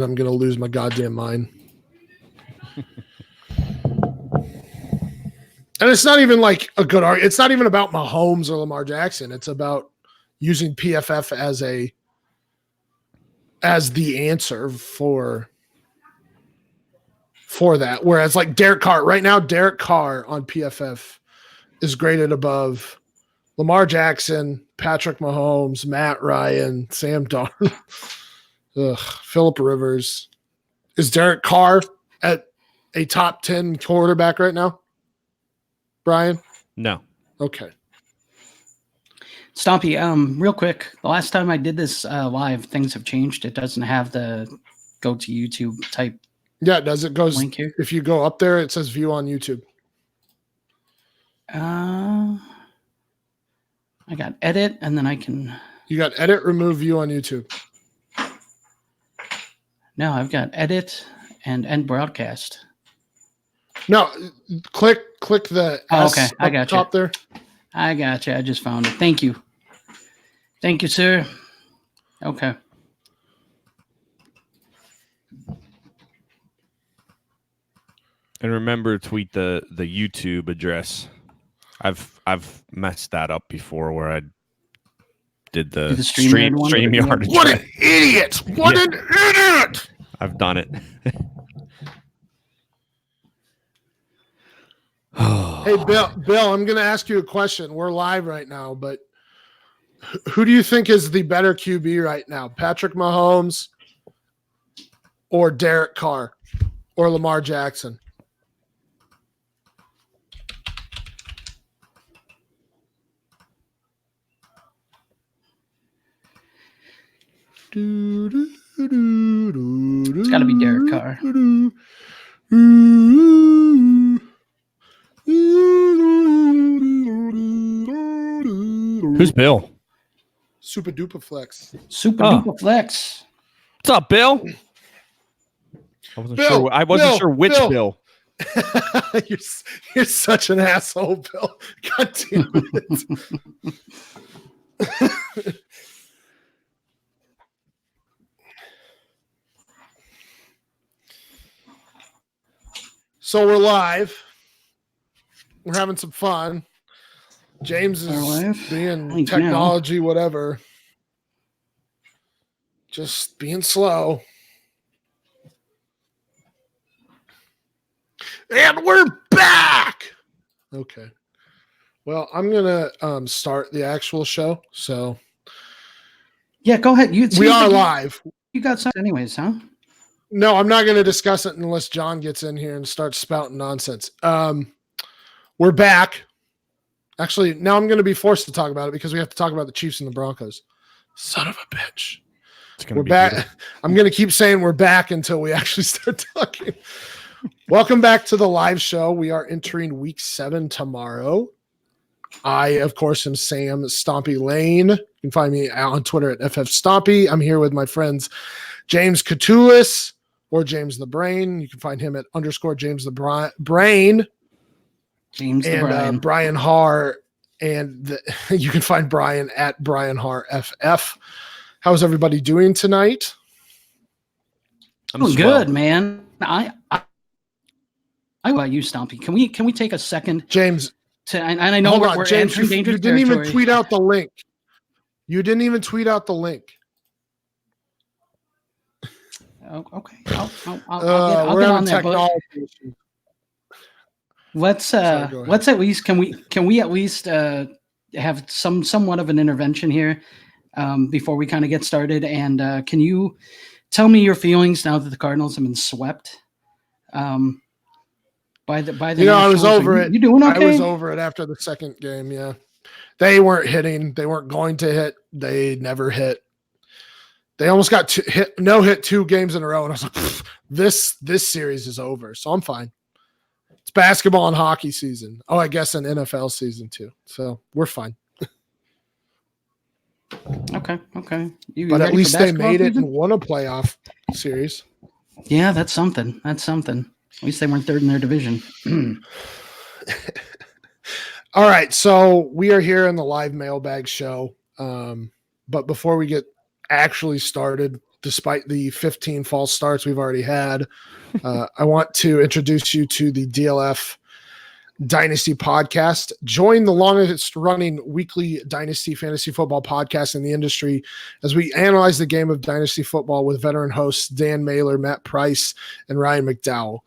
I'm going to lose my goddamn mind. And it's not even like a good argument. It's not even about Mahomes or Lamar Jackson. It's about using PFF as the answer for that. Whereas like Derek Carr, right now, Derek Carr on PFF is graded above Lamar Jackson, Patrick Mahomes, Matt Ryan, Sam Darnold, Phillip Rivers. Is Derek Carr at a top 10 quarterback right now? Brian? No. Okay. Stompy, real quick. The last time I did this live, things have changed. It doesn't have the go to YouTube type. Yeah, it does. It goes link here. If you go up there, it says view on YouTube. I got edit, and then I can. You got edit, remove, view on YouTube. No, I've got edit and end broadcast. No, click the S okay. I got top there. I got you. I just found it. Thank you. Thank you, sir. Okay. And remember, tweet the YouTube address. I've messed that up before where I did the StreamYard. What an idiot! What an idiot! I've done it. Hey, Bill, I'm going to ask you a question. We're live right now, but who do you think is the better QB right now? Patrick Mahomes or Derek Carr or Lamar Jackson? It's got to be Derek Carr. Who's Bill? Super Duper Flex. Super Duper Flex. What's up, Bill? I wasn't sure which Bill. You're such an asshole, Bill. God damn it. So we're live. We're having some fun. James is being technology, whatever. Just being slow. And we're back. Okay. Well, I'm gonna start the actual show. So yeah, go ahead. We are live. You got something anyways, huh? No, I'm not going to discuss it unless John gets in here and starts spouting nonsense. We're back. Actually, now I'm going to be forced to talk about it because we have to talk about the Chiefs and the Broncos. Son of a bitch. We're back. Good. I'm going to keep saying we're back until we actually start talking. Welcome back to the live show. We are entering week 7 tomorrow. I, of course, am Sam Stompy Lane. You can find me on Twitter at FFStompy. I'm here with my friends James Catullus or James the Brain. You can find him at _James the Brain. James the Brain. Brian Haar. And you can find Brian at Brian Haar FF. How's everybody doing tonight? I'm good, man. I about you, Stompy. Can we take a second, James? And I know we're James, entering dangerous you didn't territory. even tweet out the link. You didn't even tweet out the link. Oh, okay. I'll get on there. Let's at least can we at least have somewhat of an intervention here before we kind of get started? And can you tell me your feelings now that the Cardinals have been swept? By the I was over it. You doing okay? I was over it after the second game. Yeah, they weren't hitting. They weren't going to hit. They never hit. They almost got no hit 2 games in a row, and I was like, this series is over. So I'm fine. It's basketball and hockey season. Oh, I guess an NFL season too. So we're fine. Okay. But at least they made it and won a playoff series. Yeah, that's something. At least they weren't third in their division. All right, so we are here in the live mailbag show. But before we get actually started, despite the 15 false starts we've already had. I want to introduce you to the DLF Dynasty podcast. Join the longest running weekly Dynasty fantasy football podcast in the industry as we analyze the game of Dynasty football with veteran hosts Dan Mailer, Matt Price, and Ryan McDowell.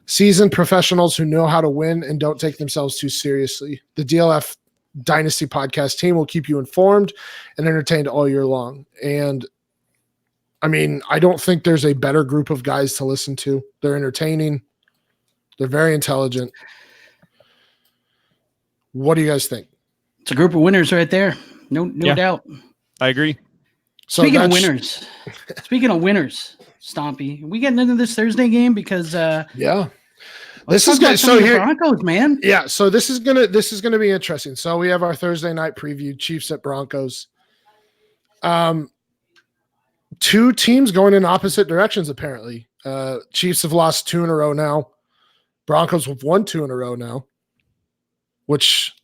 Seasoned professionals who know how to win and don't take themselves too seriously. The DLF Dynasty podcast team will keep you informed and entertained all year long. And I mean, I don't think there's a better group of guys to listen to. They're entertaining. They're very intelligent. What do you guys think? It's a group of winners right there. No doubt. I agree. So speaking of winners, Stompy, we getting into this Thursday game because this is good. So here, Broncos, man. Yeah, so this is gonna be interesting. So we have our Thursday night preview: Chiefs at Broncos. Two teams going in opposite directions. Apparently, Chiefs have lost 2 in a row now. Broncos have won 2 in a row now, which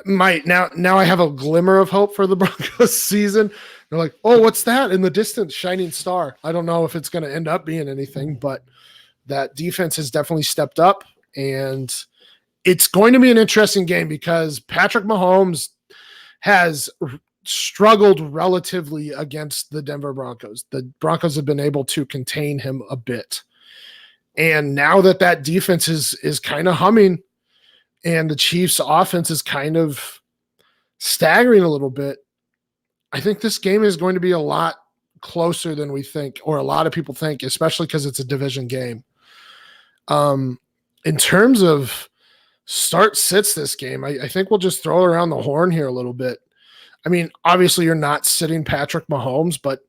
might now I have a glimmer of hope for the Broncos season. They're like, oh, what's that in the distance? Shining star. I don't know if it's going to end up being anything, but that defense has definitely stepped up, and it's going to be an interesting game because Patrick Mahomes has struggled relatively against the Denver Broncos. The Broncos have been able to contain him a bit. And now that defense is kind of humming and the Chiefs offense is kind of staggering a little bit, I think this game is going to be a lot closer than we think, or a lot of people think, especially because it's a division game. In terms of start sits this game, I think we'll just throw around the horn here a little bit. I mean, obviously you're not sitting Patrick Mahomes, but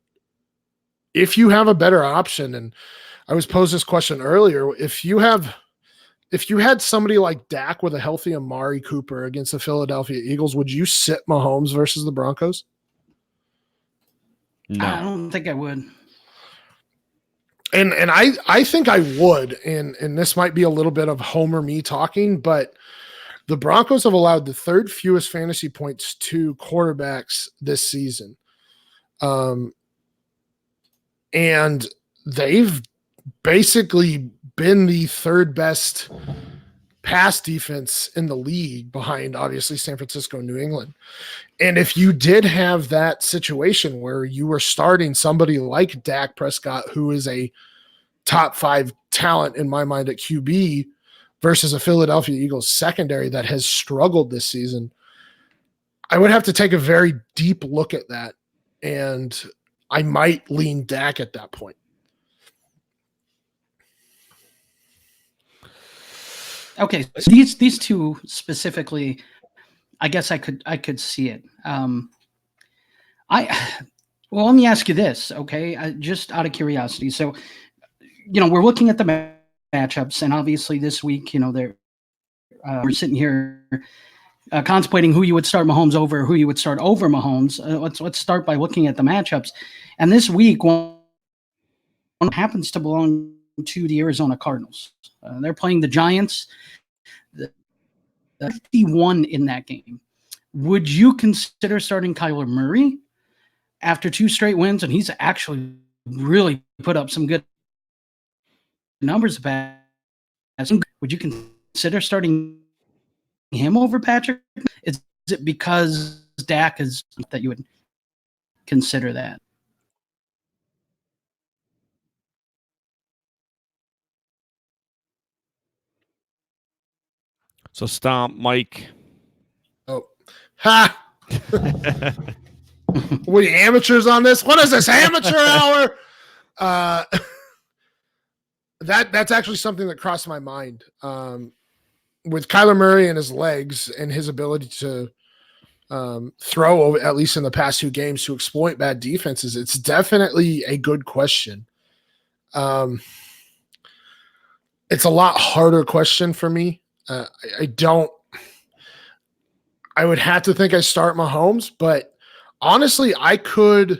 if you have a better option, and I was posed this question earlier, if you had somebody like Dak with a healthy Amari Cooper against the Philadelphia Eagles, would you sit Mahomes versus the Broncos? No. I don't think I would. And I think I would, and this might be a little bit of Homer me talking, but the Broncos have allowed the 3rd fewest fantasy points to quarterbacks this season. And they've basically been the 3rd best pass defense in the league behind, obviously, San Francisco and New England. And if you did have that situation where you were starting somebody like Dak Prescott, who is a top 5 talent in my mind at QB, versus a Philadelphia Eagles secondary that has struggled this season, I would have to take a very deep look at that, and I might lean Dak at that point. Okay, so these two specifically, I guess I could see it. Well, let me ask you this, okay? Just out of curiosity. So, we're looking at the matchups, and obviously this week, we're sitting here contemplating who you would start Mahomes over, who you would start over Mahomes. Let's start by looking at the matchups. And this week, one happens to belong to the Arizona Cardinals. They're playing the Giants. The 51 in that game. Would you consider starting Kyler Murray after 2 straight wins? And he's actually really put up some good numbers. Would you consider starting him over Patrick? Is it because Dak is that you would consider that? So Stomp, Mike. Oh, ha! We amateurs on this? What is this, amateur hour? That's actually something that crossed my mind. With Kyler Murray and his legs and his ability to throw, at least in the past 2 games, to exploit bad defenses, it's definitely a good question. It's a lot harder question for me. I would have to think I start Mahomes, but honestly, I could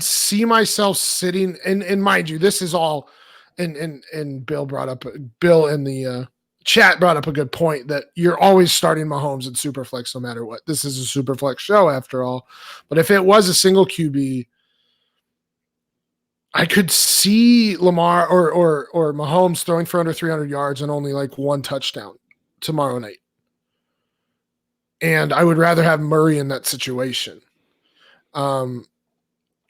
see myself sitting, and mind you, this is all, and Bill brought up, Bill in the Chat brought up a good point that you're always starting Mahomes in Superflex no matter what. This is a Superflex show after all. But if it was a single QB, I could see Lamar or Mahomes throwing for under 300 yards and only like one touchdown tomorrow night. And I would rather have Murray in that situation. And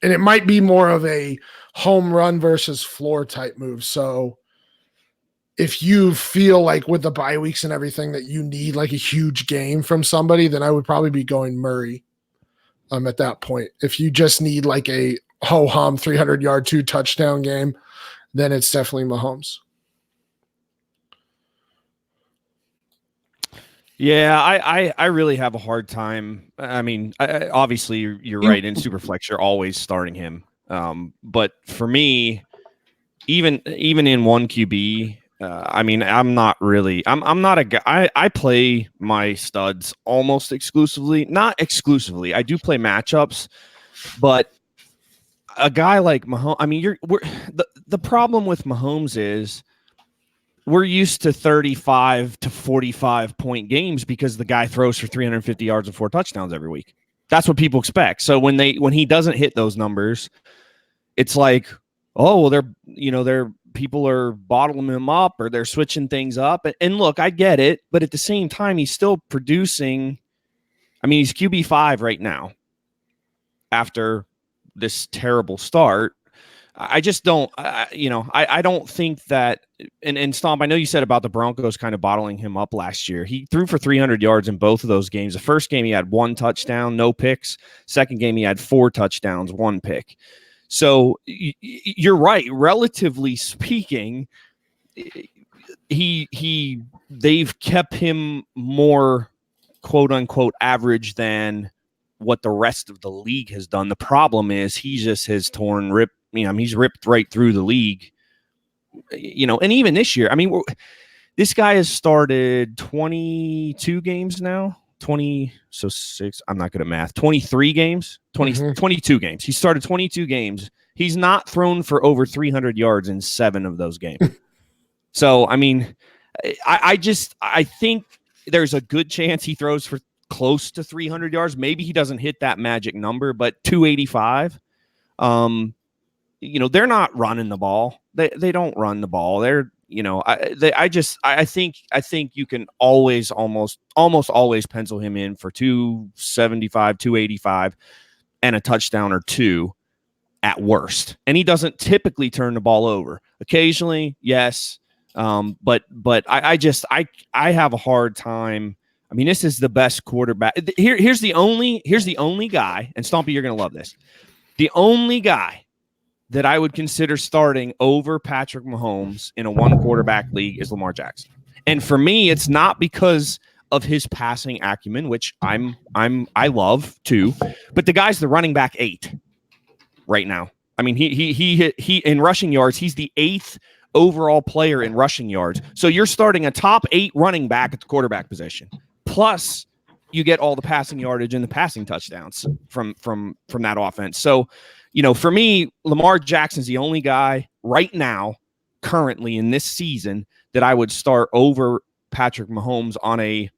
it might be more of a home run versus floor type move. So if you feel like with the bye weeks and everything that you need like a huge game from somebody, then I would probably be going Murray at that point. If you just need like a ho-hum 300-yard 2-touchdown game, then it's definitely Mahomes. Yeah, I really have a hard time. I mean, obviously you're right. In Superflex, you're always starting him. But for me, even in one QB, I mean, I'm not a guy. I play my studs almost exclusively, not exclusively. I do play matchups, but a guy like Mahomes, I mean, the problem with Mahomes is we're used to 35 to 45 point games because the guy throws for 350 yards and 4 touchdowns every week. That's what people expect. So when he doesn't hit those numbers, it's like, oh, well, they're people are bottling him up or they're switching things up. And look, I get it, but at the same time, he's still producing. I mean, he's QB5 right now after this terrible start. I just don't, I don't think that, and Stomp, I know you said about the Broncos kind of bottling him up last year. He threw for 300 yards in both of those games. The first game he had 1 touchdown, no picks. Second game he had 4 touchdowns, 1 pick. So you're right. Relatively speaking, they've kept him more quote unquote average than what the rest of the league has done. The problem is he just has ripped. He's ripped right through the league. And even this year, I mean, this guy has started 22 games now. 6. I'm not good at math. 23 games. 22 games. He started 22 games. He's not thrown for over 300 yards in 7 of those games. So, I mean, I think there's a good chance he throws for close to 300 yards. Maybe he doesn't hit that magic number, but 285. They're not running the ball. They don't run the ball. I think you can almost always pencil him in for 275, 285 and a touchdown or 2 at worst. And he doesn't typically turn the ball over. Occasionally, yes. But I have a hard time. I mean, this is the best quarterback. Here's the only guy, and Stompy, you're going to love this. The only guy that I would consider starting over Patrick Mahomes in a 1-quarterback league is Lamar Jackson. And for me, it's not because of his passing acumen, which I love too, but the guy's the running back 8 right now. I mean, he in rushing yards, he's the 8th overall player in rushing yards. So you're starting a top 8 running back at the quarterback position. Plus you get all the passing yardage and the passing touchdowns from that offense. So, for me, Lamar Jackson's the only guy right now, currently in this season, that I would start over Patrick Mahomes on a,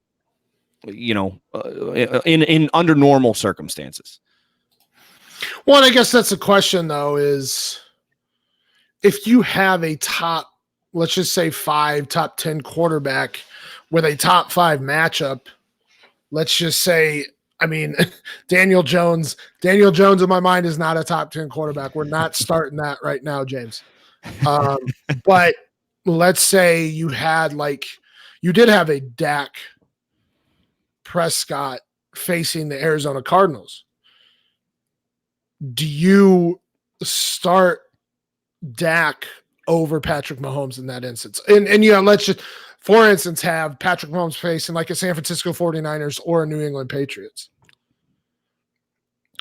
in under normal circumstances. Well, I guess that's the question, though, is if you have a top, let's just say 5, top 10 quarterback with a top 5 matchup, let's just say, I mean, Daniel Jones in my mind is not a top 10 quarterback. We're not starting that right now, James. But let's say you did have a Dak Prescott facing the Arizona Cardinals. Do you start Dak over Patrick Mahomes in that instance? And let's just, for instance, have Patrick Mahomes facing like a San Francisco 49ers or a New England Patriots.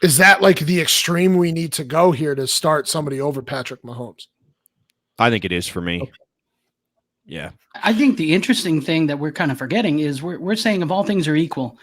Is that like the extreme we need to go here to start somebody over Patrick Mahomes? I think it is for me. Okay. Yeah. I think the interesting thing that we're kind of forgetting is we're saying if all things are equal,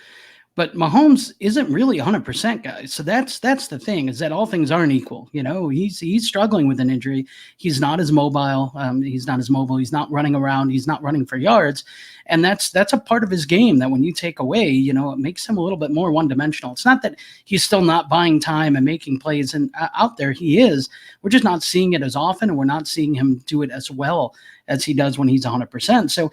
But Mahomes isn't really 100%, guys. So that's the thing, is that all things aren't equal. He's struggling with an injury. He's not as mobile. He's not as mobile. He's not running around. He's not running for yards. And that's a part of his game that when you take away, it makes him a little bit more one-dimensional. It's not that he's still not buying time and making plays and out there. He is. We're just not seeing it as often, and we're not seeing him do it as well as he does when he's 100%. So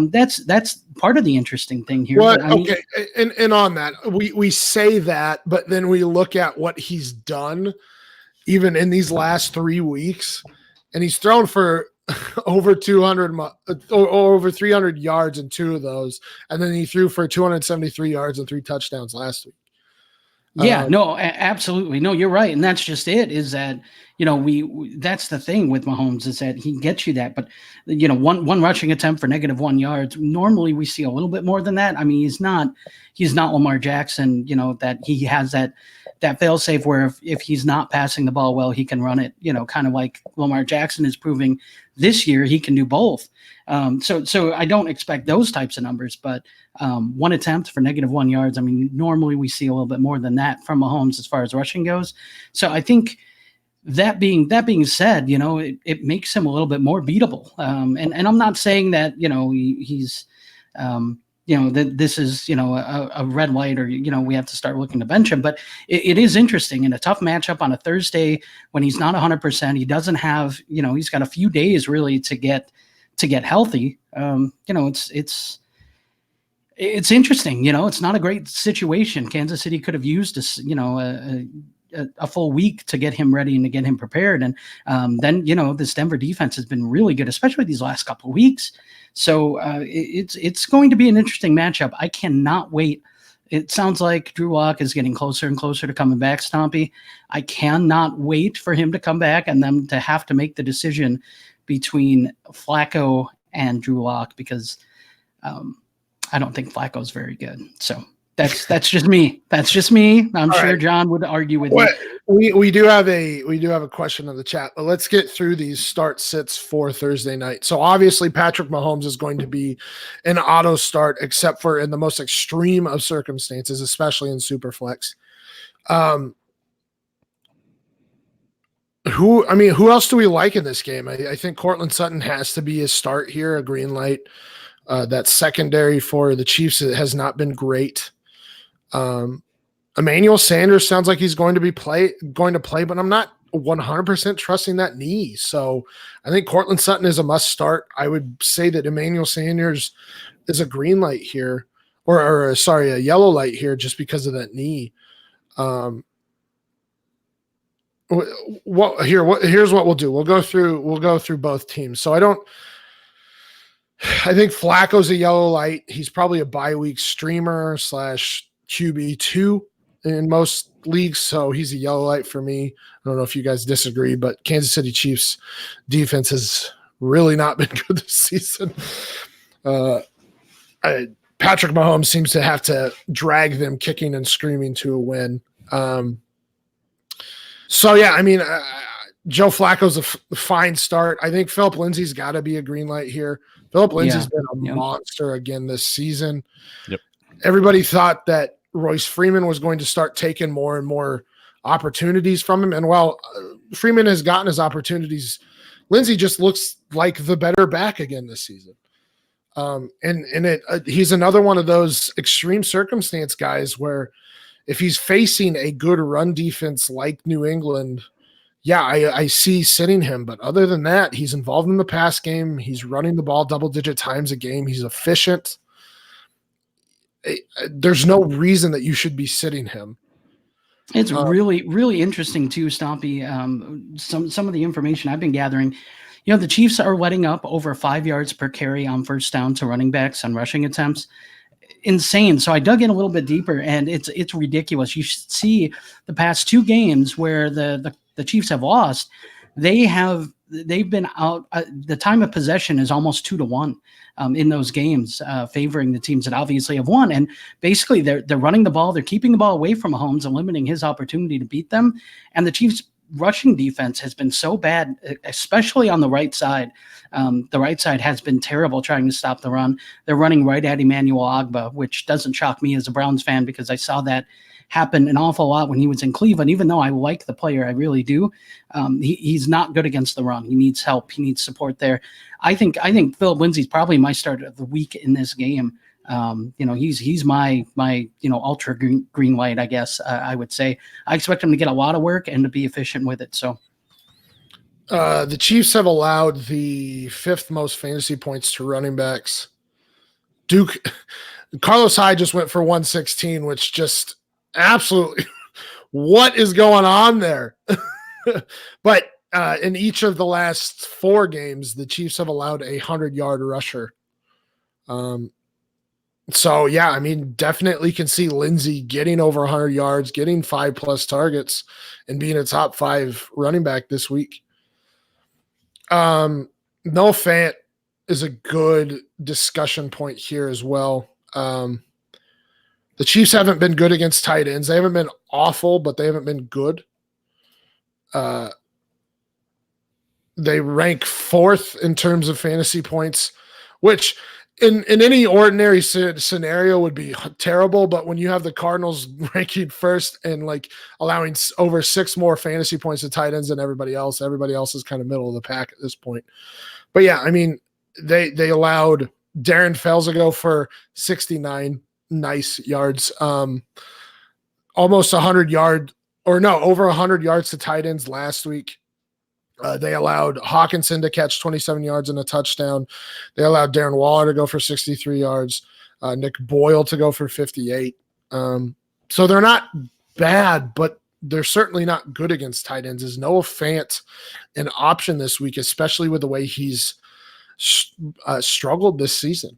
that's part of the interesting thing here. Well, okay, and on that, we say that, but then we look at what he's done even in these last 3 weeks, and he's thrown for over 200 or over 300 yards in 2 of those, and then he threw for 273 yards and 3 touchdowns last week. Yeah, no, absolutely. No, you're right. And that's just it, is that, that's the thing with Mahomes, is that he gets you that. But, one rushing attempt for -1 yards. Normally we see a little bit more than that. I mean, he's not Lamar Jackson, that he has that fail safe where if he's not passing the ball well, he can run it, kind of like Lamar Jackson is proving this year he can do both. So I don't expect those types of numbers, but 1 attempt for -1 yards. I mean, normally we see a little bit more than that from Mahomes as far as rushing goes. So I think that being said, it makes him a little bit more beatable. And I'm not saying that, he's, that this is, a red light, or, we have to start looking to bench him. But it is interesting in a tough matchup on a Thursday when he's not 100%. He doesn't have, he's got a few days really to get healthy. It's interesting. It's not a great situation. Kansas City could have used a full week to get him ready and to get him prepared. And then, this Denver defense has been really good, especially these last couple of weeks. So it's going to be an interesting matchup. I cannot wait. It sounds like Drew Lock is getting closer and closer to coming back, Stompy. I cannot wait for him to come back and them to have to make the decision between Flacco and Drew Lock, because I don't think Flacco's very good. So that's just me. That's just me. I'm sure right. John would argue with me. We do have a question in the chat, but let's get through these start sits for Thursday night. So obviously Patrick Mahomes is going to be an auto start, except for in the most extreme of circumstances, especially in Superflex. Who else do we like in this game? I think Courtland Sutton has to be a start here, a green light. That secondary for the Chiefs has not been great. Emmanuel Sanders sounds like he's going to play, but I'm not 100% trusting that knee. So I think Courtland Sutton is a must start. I would say that Emmanuel Sanders is a green light here, or a yellow light here, just because of that knee. Here's what we'll do. We'll go through both teams. So I think Flacco's a yellow light. He's probably a bye week streamer / QB2 in most leagues. So he's a yellow light for me. I don't know if you guys disagree, but Kansas City Chiefs defense has really not been good this season. Patrick Mahomes seems to have to drag them kicking and screaming to a win. Joe Flacco's a fine start. I think Philip Lindsay's got to be a green light here. Philip Lindsay's been a monster again this season. Yep. Everybody thought that Royce Freeman was going to start taking more and more opportunities from him. And while Freeman has gotten his opportunities, Lindsay just looks like the better back again this season. He's another one of those extreme circumstance guys where if he's facing a good run defense like New England, I see sitting him. But other than that, he's involved in the pass game. He's running the ball double-digit times a game. He's efficient. There's no reason that you should be sitting him. It's really, really interesting too, Stompy. Some of the information I've been gathering, the Chiefs are letting up over 5 yards per carry on first down to running backs on rushing attempts. Insane. So I dug in a little bit deeper, and it's ridiculous. You should see the past 2 games where the Chiefs have lost. They've been out. The time of possession is almost 2-1 in those games, favoring the teams that obviously have won. And basically, they're running the ball. They're keeping the ball away from Mahomes and limiting his opportunity to beat them. And the Chiefs rushing defense has been so bad, especially on the right side. The right side has been terrible trying to stop the run. They're running right at Emmanuel Ogbah, which doesn't shock me as a Browns fan because I saw that happen an awful lot when he was in Cleveland. Even though I like the player, I really do. He's not good against the run. He needs help. He needs support there. I think Philip Lindsay's probably my start of the week in this game. He's my ultra green light, I guess. I would say I expect him to get a lot of work and to be efficient with it. So the Chiefs have allowed the 5th most fantasy points to running backs. Carlos Hyde just went for 116, which just absolutely what is going on there? But in each of the last 4 games, the Chiefs have allowed a 100-yard rusher. So yeah, I mean, definitely can see Lindsay getting over 100 yards, getting 5+ targets, and being a top 5 running back this week. Noah Fant is a good discussion point here as well. The Chiefs haven't been good against tight ends. They haven't been awful, but they haven't been good. They rank 4th in terms of fantasy points, which in any ordinary scenario would be terrible. But when you have the Cardinals ranking 1st and like allowing over 6 more fantasy points to tight ends than everybody else is kind of middle of the pack at this point. But yeah, I mean, they allowed Darren Fells to go for 69 nice yards, almost 100 over 100 yards to tight ends last week. They allowed Hawkinson to catch 27 yards and a touchdown. They allowed Darren Waller to go for 63 yards, Nick Boyle to go for 58. So they're not bad, but they're certainly not good against tight ends. Is Noah Fant an option this week, especially with the way he's struggled this season?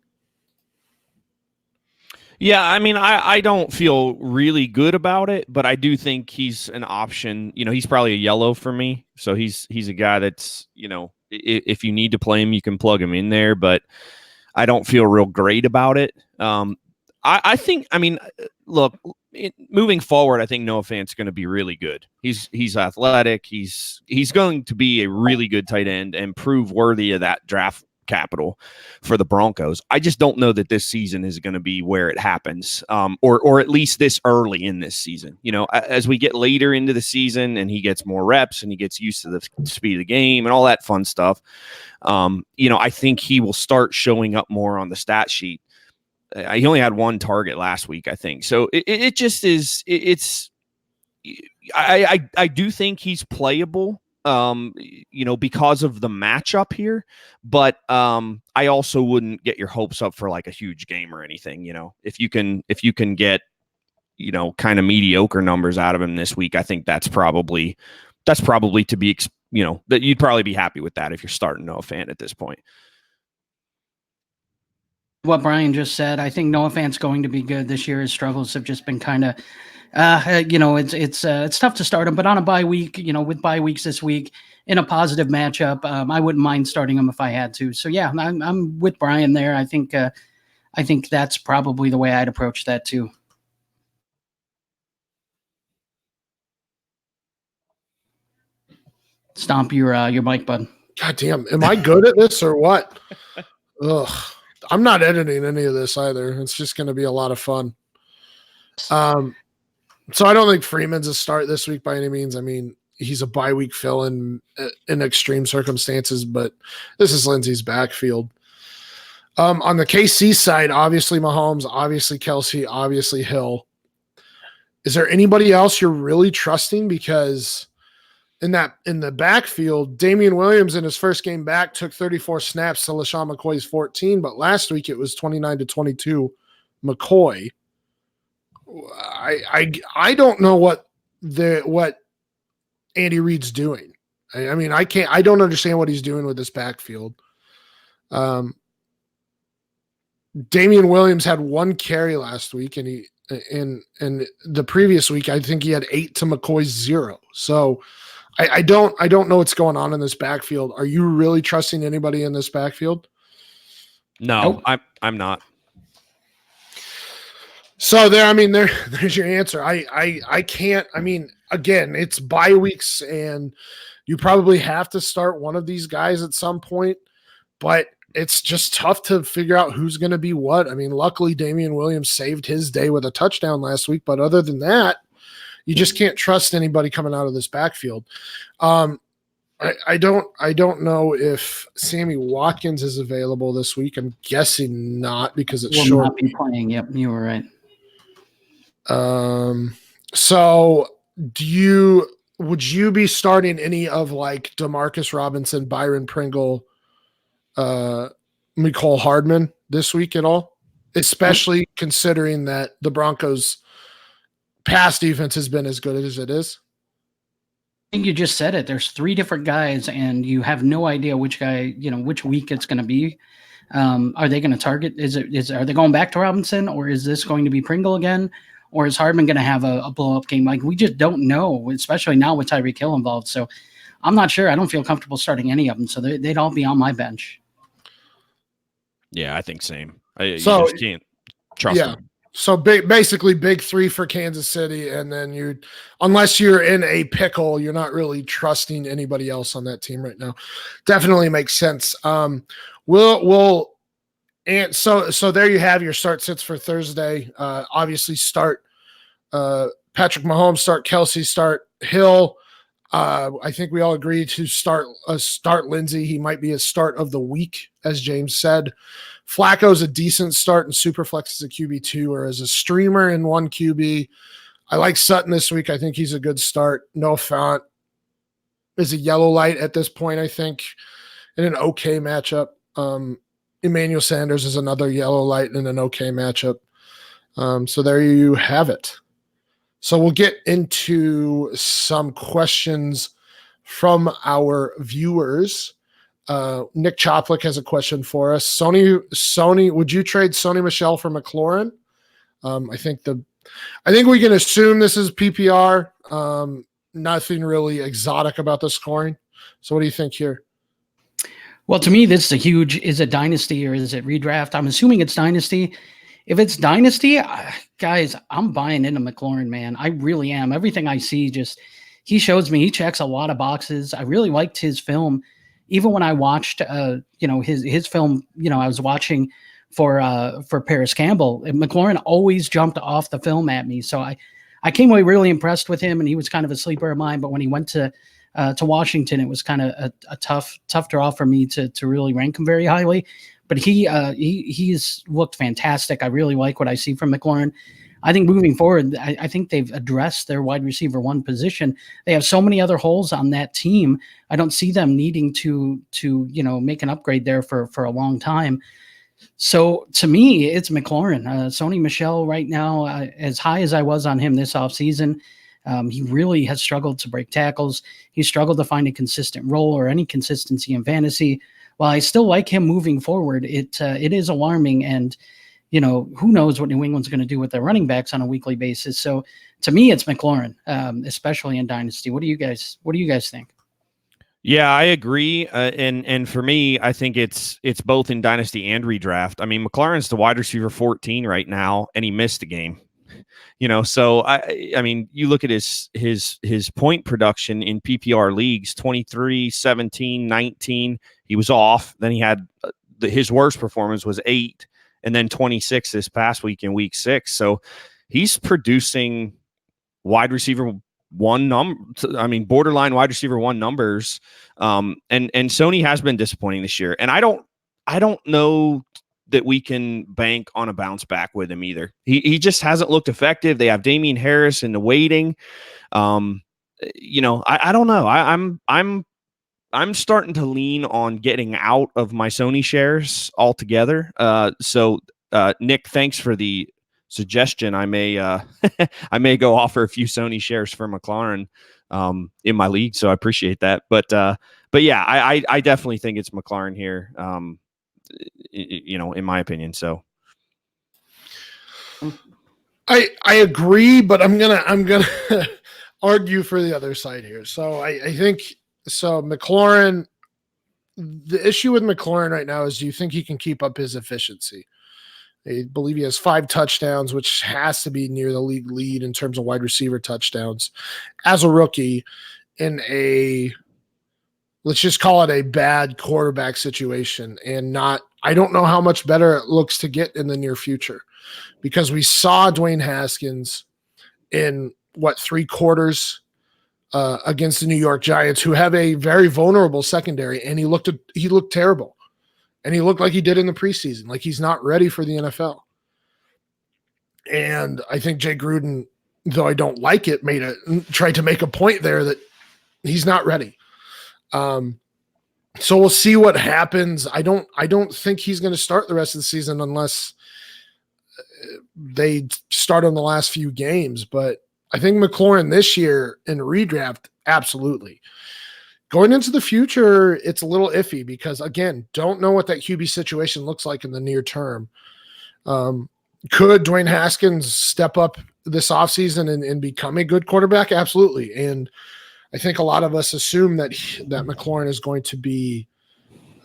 Yeah, I mean, I don't feel really good about it, but I do think he's an option. He's probably a yellow for me. So he's a guy that's, if you need to play him, you can plug him in there, but I don't feel real great about it. I think, look, moving forward, I think Noah Fant's going to be really good. He's athletic. He's going to be a really good tight end and prove worthy of that draft capital for the Broncos. I just don't know that this season is going to be where it happens, or at least this early in this season. As we get later into the season and he gets more reps and he gets used to the speed of the game and all that fun stuff, I think he will start showing up more on the stat sheet. He only had 1 target last week, I think. So it just is. I do think he's playable. Because of the matchup here, but I also wouldn't get your hopes up for like a huge game or anything. If you can get, kind of mediocre numbers out of him this week, I think that's probably to be, that you'd probably be happy with that if you're starting Noah Fant at this point. What Brian just said, I think Noah Fant's going to be good this year. His struggles have just been kind of, it's tough to start him, but on a bye week, with bye weeks this week in a positive matchup, I wouldn't mind starting him if I had to. So yeah, I'm with Brian there. I think that's probably the way I'd approach that too. Stomp your mic, bud. God damn, am I good at this or what? Ugh, I'm not editing any of this either. It's just going to be a lot of fun. So I don't think Freeman's a start this week by any means. I mean, he's a bye week fill-in in extreme circumstances, but this is Lindsay's backfield. On the KC side, obviously Mahomes, obviously Kelsey, obviously Hill. Is there anybody else you're really trusting? Because in the backfield, Damian Williams in his first game back took 34 snaps to LaShawn McCoy's 14, but last week it was 29-22 McCoy. I don't know what Andy Reid's doing. I don't understand what he's doing with this backfield. Damian Williams had 1 carry last week, and the previous week I think he had 8 to McCoy's 0. So I don't know what's going on in this backfield. Are you really trusting anybody in this backfield? No, nope. I'm not. So there's your answer. I can't. again, it's bye weeks, and you probably have to start one of these guys at some point, but it's just tough to figure out who's going to be what. I mean, luckily Damian Williams saved his day with a touchdown last week, but other than that, you just can't trust anybody coming out of this backfield. I don't know if Sammy Watkins is available this week. I'm guessing not because it's short. Not be playing. Yep, you were right. So would you be starting any of like Demarcus Robinson, Byron Pringle, Mecole Hardman this week at all? Especially considering that the Broncos' pass defense has been as good as it is. I think you just said it. There's 3 different guys, and you have no idea which guy, which week it's going to be. Are they going to target? Are they going back to Robinson, or is this going to be Pringle again? Or is Hardman going to have a blow-up game? Like, we just don't know, especially now with Tyreek Hill involved. So I'm not sure. I don't feel comfortable starting any of them. So they'd all be on my bench. Yeah, I think same. You just can't trust them. So basically big 3 for Kansas City, and then unless you're in a pickle, you're not really trusting anybody else on that team right now. Definitely makes sense. And so there you have your start sits for Thursday. Obviously start Patrick Mahomes, start Kelsey, start Hill. I think we all agree to start Lindsey. He might be a start of the week, as James said. Flacco's a decent start in Superflex as a QB2 or as a streamer in 1 QB. I like Sutton this week. I think he's a good start. Noah Fant is a yellow light at this point, I think, in an okay matchup. Emmanuel Sanders is another yellow light in an okay matchup. So there you have it. So we'll get into some questions from our viewers. Nick Choplick has a question for us. Sony, would you trade Sony Michel for McLaurin? I think we can assume this is PPR. Nothing really exotic about the scoring. So what do you think here? Well, to me, this is is it dynasty or is it redraft? I'm assuming it's dynasty. If it's dynasty, guys, I'm buying into McLaurin, man. I really am. Everything I see, he shows me, he checks a lot of boxes. I really liked his film. Even when I watched, his film, I was watching for Paris Campbell, McLaurin always jumped off the film at me. So I came away really impressed with him, and he was kind of a sleeper of mine. But when he went to Washington, it was kind of a tough draw for me to really rank him very highly. But he's looked fantastic. I really like what I see from McLaurin. I think moving forward, I think they've addressed their wide receiver 1 position. They have so many other holes on that team. I don't see them needing to make an upgrade there for a long time. So to me, it's McLaurin. Sony Michel right now, as high as I was on him this offseason, he really has struggled to break tackles. He's struggled to find a consistent role or any consistency in fantasy. While I still like him moving forward, it is alarming, and who knows what New England's going to do with their running backs on a weekly basis. So to me, it's McLaurin, especially in Dynasty. What do you guys think? Yeah, I agree. And for me, I think it's both in Dynasty and redraft. I mean, McLaurin's the wide receiver 14 right now, and he missed a game. So I mean, you look at his point production in PPR leagues, 23, 17, 19. He was off. Then he had his worst performance was 8. And then 26 this past week in week 6. So he's producing wide receiver 1 borderline wide receiver 1 numbers. And Sony has been disappointing this year. And I don't know that we can bank on a bounce back with him either. He just hasn't looked effective. They have Damian Harris in the waiting. I don't know. I'm starting to lean on getting out of my Sony shares altogether. So Nick, thanks for the suggestion. I may go offer a few Sony shares for McLaurin in my league. So I appreciate that. But yeah, I definitely think it's McLaurin here. In my opinion. So I agree, but I'm gonna argue for the other side here. So I think. So McLaurin, the issue with McLaurin right now is, do you think he can keep up his efficiency? I believe he has 5 touchdowns, which has to be near the league lead in terms of wide receiver touchdowns as a rookie in a, let's just call it a bad quarterback situation. And I don't know how much better it looks to get in the near future, because we saw Dwayne Haskins in 3 quarters against the New York Giants, who have a very vulnerable secondary, and he looked terrible. And he looked like he did in the preseason, like he's not ready for the NFL. And I think Jay Gruden, though I don't like it, tried to make a point there that he's not ready. So we'll see what happens. I don't think he's going to start the rest of the season unless they start on the last few games. But I think McLaurin this year in redraft, absolutely. Going into the future, it's a little iffy because, again, don't know what that QB situation looks like in the near term. Could Dwayne Haskins step up this offseason and become a good quarterback? Absolutely. And I think a lot of us assume that McLaurin is going to be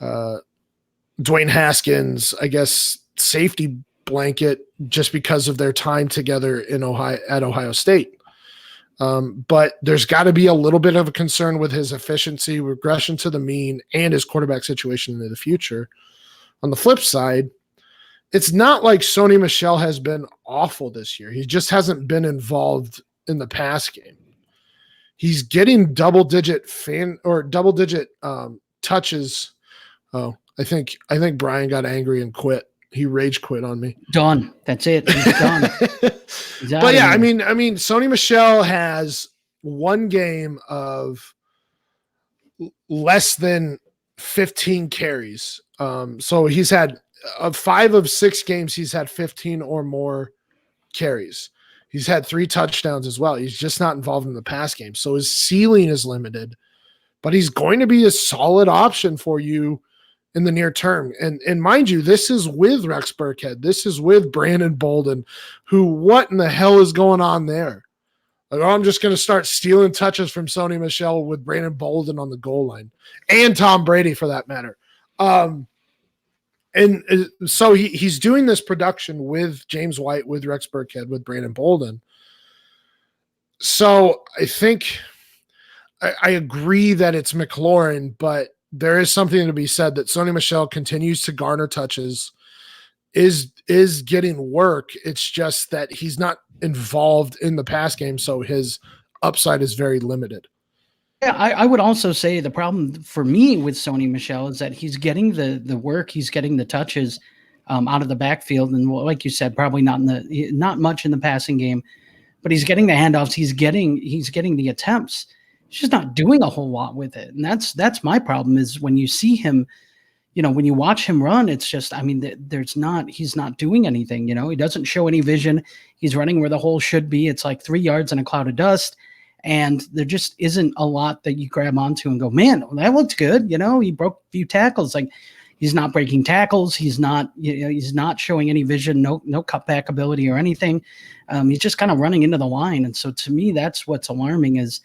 Dwayne Haskins, I guess, safety blanket just because of their time together at Ohio State. But there's got to be a little bit of a concern with his efficiency, regression to the mean, and his quarterback situation in the future. On the flip side, it's not like Sony Michel has been awful this year. He just hasn't been involved in the pass game. He's getting double-digit touches. Oh, I think Brian got angry and quit. He rage quit on me. Done. That's it. He's done. But yeah, I mean, Sony Michel has 1 game of less than 15 carries. So he's had 5 of 6 games. He's had 15 or more carries. He's had 3 touchdowns as well. He's just not involved in the pass game. So his ceiling is limited, but he's going to be a solid option for you in the near term. And mind you, this is with Rex Burkhead. This is with Brandon Bolden, who, what in the hell is going on there? Like, I'm just going to start stealing touches from Sony Michel with Brandon Bolden on the goal line, and Tom Brady for that matter. And so he's doing this production with James White, with Rex Burkhead, with Brandon Bolden. So I think I agree that it's McLaurin, but there is something to be said that Sony Michel continues to garner touches, is getting work. It's just that he's not involved in the pass game, so his upside is very limited. Yeah, I would also say the problem for me with Sony Michel is that he's getting the work, he's getting the touches out of the backfield, and like you said, probably not much in the passing game, but he's getting the handoffs, he's getting the attempts. He's just not doing a whole lot with it. And that's my problem is when you see him, when you watch him run, it's just, he's not doing anything, he doesn't show any vision. He's running where the hole should be. It's like 3 yards in a cloud of dust. And there just isn't a lot that you grab onto and go, man, that looks good. He broke a few tackles. Like, he's not breaking tackles. He's not, he's not showing any vision, no cutback ability or anything. He's just kind of running into the line. And so to me, that's what's alarming is,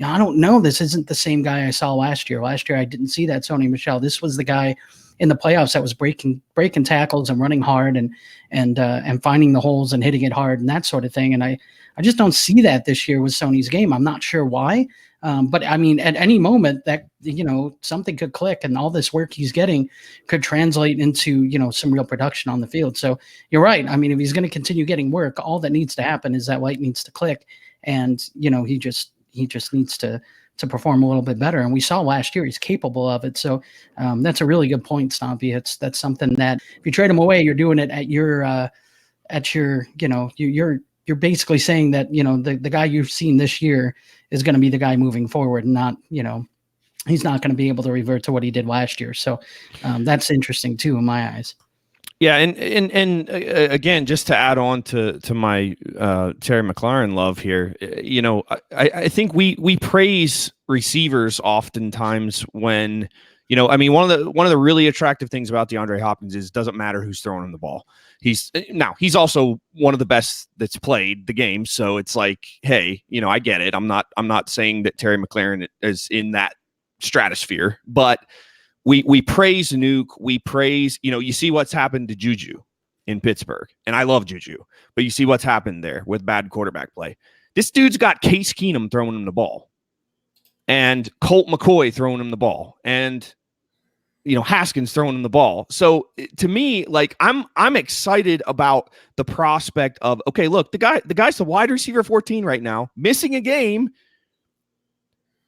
I don't know. This isn't the same guy I saw last year. Last year, I didn't see that Sony Michel. This was the guy in the playoffs that was breaking tackles and running hard and finding the holes and hitting it hard and that sort of thing. And I just don't see that this year with Sony's game. I'm not sure why. But at any moment that, something could click and all this work he's getting could translate into, some real production on the field. So you're right. If he's going to continue getting work, all that needs to happen is that light needs to click. And, he just needs to perform a little bit better. And we saw last year he's capable of it. So that's a really good point, Stompy. That's something that if you trade him away, you're doing it at your you're basically saying that, the guy you've seen this year is going to be the guy moving forward, and not, he's not going to be able to revert to what he did last year. So that's interesting too, in my eyes. Yeah, and again, just to add on to my Terry McLaurin love here, I think we praise receivers oftentimes when, one of the really attractive things about DeAndre Hopkins is it doesn't matter who's throwing him the ball. He's also one of the best that's played the game, so it's like, hey, I get it. I'm not saying that Terry McLaurin is in that stratosphere, but we praise Nuke. We praise, you see what's happened to Juju. in Pittsburgh, and I love Juju, but you see what's happened there with bad quarterback play. This dude's got Case Keenum throwing him the ball, and Colt McCoy throwing him the ball, and Haskins throwing him the ball. So to me, like I'm excited about the prospect of, okay, look, the guy's the wide receiver 14 right now, missing a game,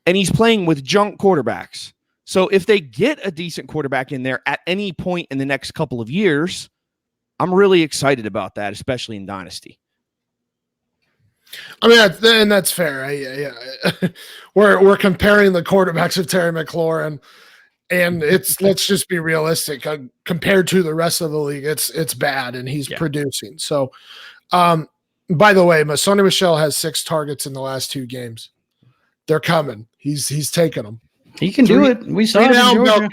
and he's playing with junk quarterbacks. So if they get a decent quarterback in there at any point in the next couple of years, I'm really excited about that, especially in Dynasty. I mean, that's fair. We're comparing the quarterbacks of Terry McLaurin, and let's just be realistic. Compared to the rest of the league, it's bad, and he's producing. So, by the way, Sonny Michel has 6 targets in the last 2 games. They're coming. He's taking them. He can do it. We saw it in Georgia.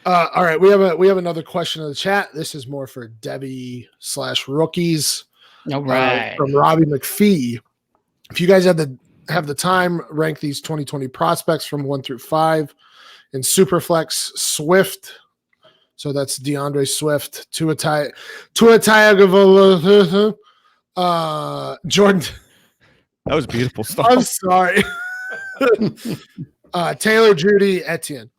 All right, we have another question in the chat. This is more for Debbie/rookies. All right. From Robbie McPhee. If you guys have the time, rank these 2020 prospects from 1 through 5 in Superflex. Swift. So that's DeAndre Swift, Tua Tagovailoa, Jordan. That was beautiful stuff. I'm sorry. Taylor, Judy, Etienne.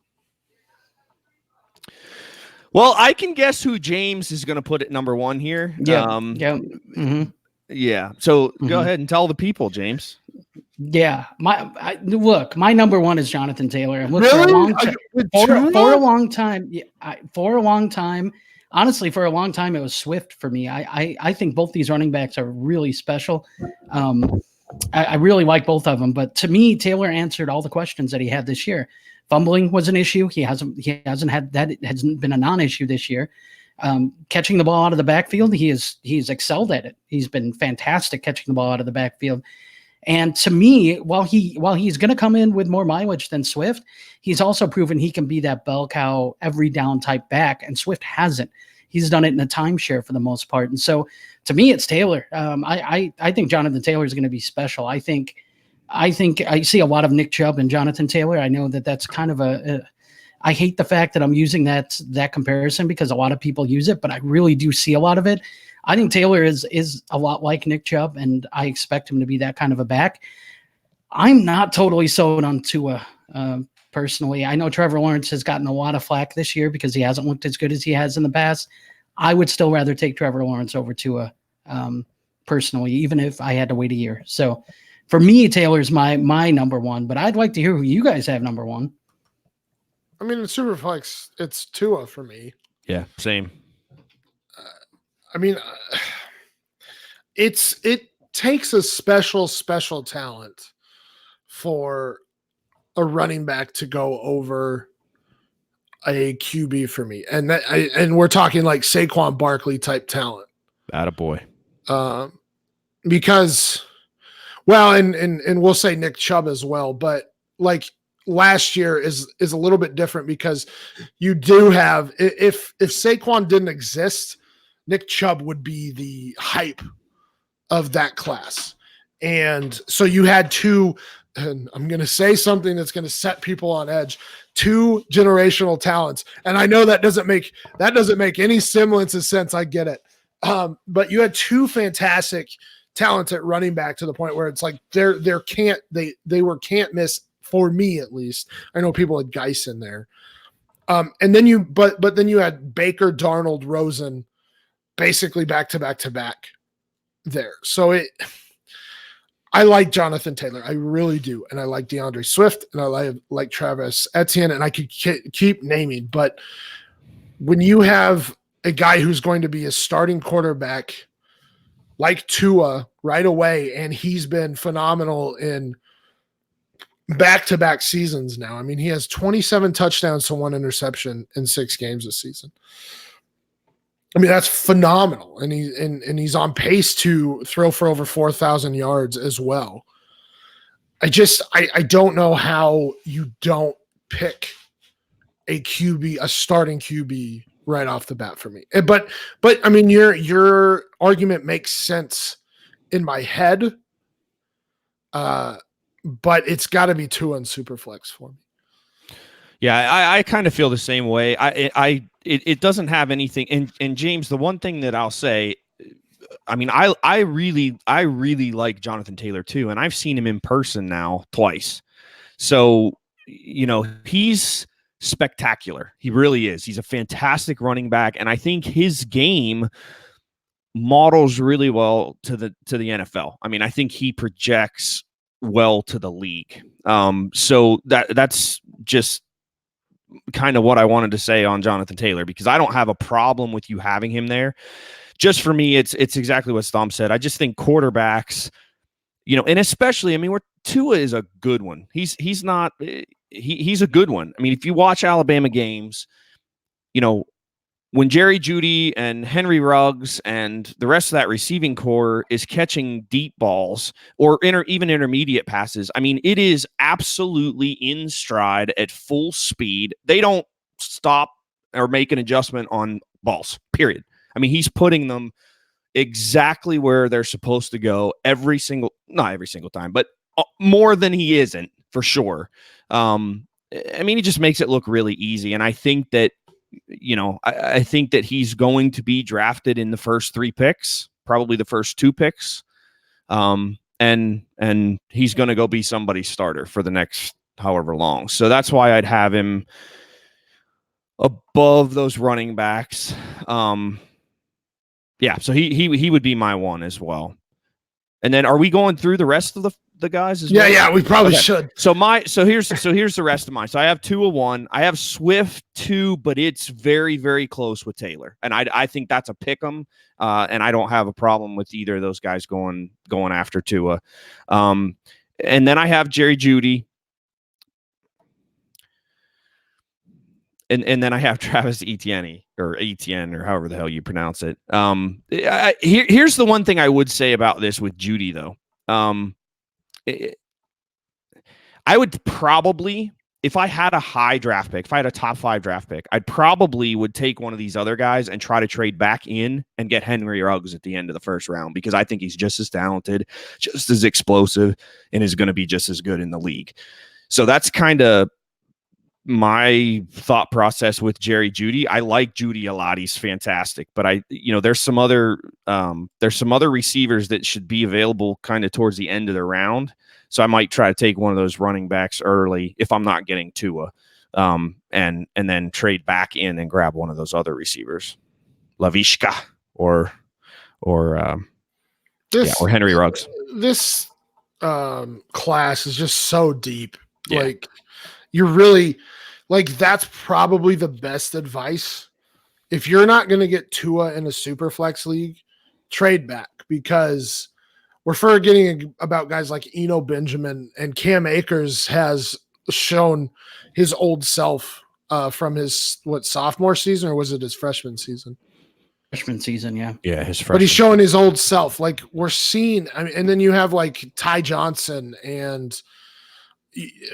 Well, I can guess who James is going to put at number 1 here. Yeah. Yeah. So go ahead and tell the people, James. Yeah. My number 1 is Jonathan Taylor. And look, really? For a long time. Honestly, for a long time, it was Swift for me. I think both these running backs are really special. I really like both of them, but to me, Taylor answered all the questions that he had this year. Fumbling was an issue. He hasn't had that. It hasn't been a non-issue this year. Catching the ball out of the backfield, he's excelled at it. He's been fantastic catching the ball out of the backfield. And to me, while he's going to come in with more mileage than Swift, he's also proven he can be that bell cow every down type back. And Swift hasn't. He's done it in a timeshare for the most part. And so to me, it's Taylor. I think Jonathan Taylor is going to be special. I think I see a lot of Nick Chubb and Jonathan Taylor. I know that's kind of I hate the fact that I'm using that comparison because a lot of people use it, but I really do see a lot of it. I think Taylor is a lot like Nick Chubb, and I expect him to be that kind of a back. I'm not totally sold on Tua personally. I know Trevor Lawrence has gotten a lot of flack this year because he hasn't looked as good as he has in the past. I would still rather take Trevor Lawrence over Tua personally, even if I had to wait a year. So for me, Taylor's my number 1, but I'd like to hear who you guys have number 1. I mean, in Superflex, it's Tua for me. Yeah, same. I mean, it takes a special talent for a running back to go over a QB for me, and we're talking like Saquon Barkley type talent. Attaboy. Because, well, and we'll say Nick Chubb as well, but like last year is a little bit different because you do have, if Saquon didn't exist, Nick Chubb would be the hype of that class. And so you had 2, and I'm going to say something that's going to set people on edge, 2 generational talents. And I know that doesn't make any semblance of sense. I get it. But you had 2 fantastic talents at running back to the point where it's like they were can't miss for me, at least. I know people had Geis in there. And then but then you had Baker, Darnold, Rosen, basically back to back there. So I like Jonathan Taylor. I really do. And I like DeAndre Swift, and I like Travis Etienne, and I could keep naming. But when you have a guy who's going to be a starting quarterback like Tua right away, and he's been phenomenal in back-to-back seasons now. I mean, he has 27 touchdowns to 1 interception in 6 games this season. I mean, that's phenomenal. And he's on pace to throw for over 4,000 yards as well. I don't know how you don't pick a starting QB right off the bat for me. But I mean, your argument makes sense in my head. But it's got to be 2 on Superflex for me. Yeah, I kind of feel the same way. It doesn't have anything. And James, the one thing that I'll say, I mean, I really like Jonathan Taylor too, and I've seen him in person now twice. So, he's spectacular. He really is. He's a fantastic running back, and I think his game models really well to the NFL. I mean, I think he projects well to the league. So that's just kind of what I wanted to say on Jonathan Taylor, because I don't have a problem with you having him there. Just for me, it's exactly what Stom said. I just think quarterbacks, and especially, I mean, Tua is a good one. He's a good one. I mean, if you watch Alabama games, when Jerry Jeudy and Henry Ruggs and the rest of that receiving core is catching deep balls or even intermediate passes, I mean, it is absolutely in stride at full speed. They don't stop or make an adjustment on balls, period. I mean, he's putting them exactly where they're supposed to go not every single time, but more than he isn't, for sure. I mean, he just makes it look really easy. And I think that, I think that he's going to be drafted in the first 3 picks, probably the first 2 picks. And he's going to go be somebody's starter for the next however long. So that's why I'd have him above those running backs. Yeah, so he would be my one as well. And then are we going through the rest of the guys as well? Yeah, we probably should. So here's the rest of mine. So I have Tua 1. I have Swift 2, but it's very, very close with Taylor. And I think that's a pick 'em. And I don't have a problem with either of those guys going after Tua. And then I have Jerry Jeudy. And then I have Travis Etienne or however the hell you pronounce it. Here's the one thing I would say about this with Jeudy, though. I would probably, if I had a high draft pick, if I had a top 5 draft pick, I'd probably would take one of these other guys and try to trade back in and get Henry Ruggs at the end of the first round, because I think he's just as talented, just as explosive, and is going to be just as good in the league. So that's kind of my thought process with Jerry Jeudy. I like Jeudy a lot. He's fantastic, but there's some other receivers that should be available kind of towards the end of the round. So I might try to take one of those running backs early if I'm not getting Tua, and then trade back in and grab one of those other receivers, Laviska or Henry Ruggs. This class is just so deep. Yeah. Like, you're really, like, that's probably the best advice. If you're not going to get Tua in a super flex league, trade back, because we're forgetting about guys like Eno Benjamin, and Cam Akers has shown his old self from his sophomore season, or was it his freshman season? Freshman season, yeah. Yeah, his freshman. But he's showing his old self. Like, we're seeing, I mean, and then you have like Ty Johnson and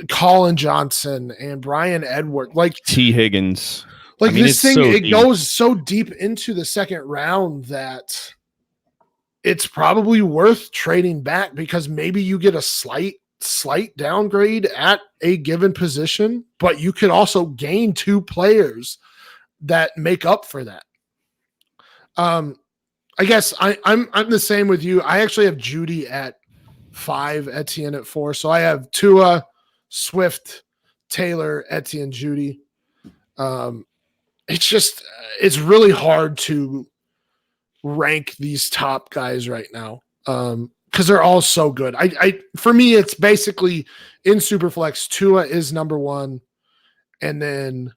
Colin Johnson and Brian Edwards, like T. Higgins. Like, I mean, this thing, so it goes so deep into the second round that it's probably worth trading back, because maybe you get a slight downgrade at a given position, but you could also gain 2 players that make up for that. I guess I'm the same with you. I actually have Jeudy at 5, Etienne at 4. So I have Tua, Swift, Taylor, Etienne, Jeudy. It's really hard to rank these top guys right now, because they're all so good. For me, it's basically in Superflex, Tua is number 1, and then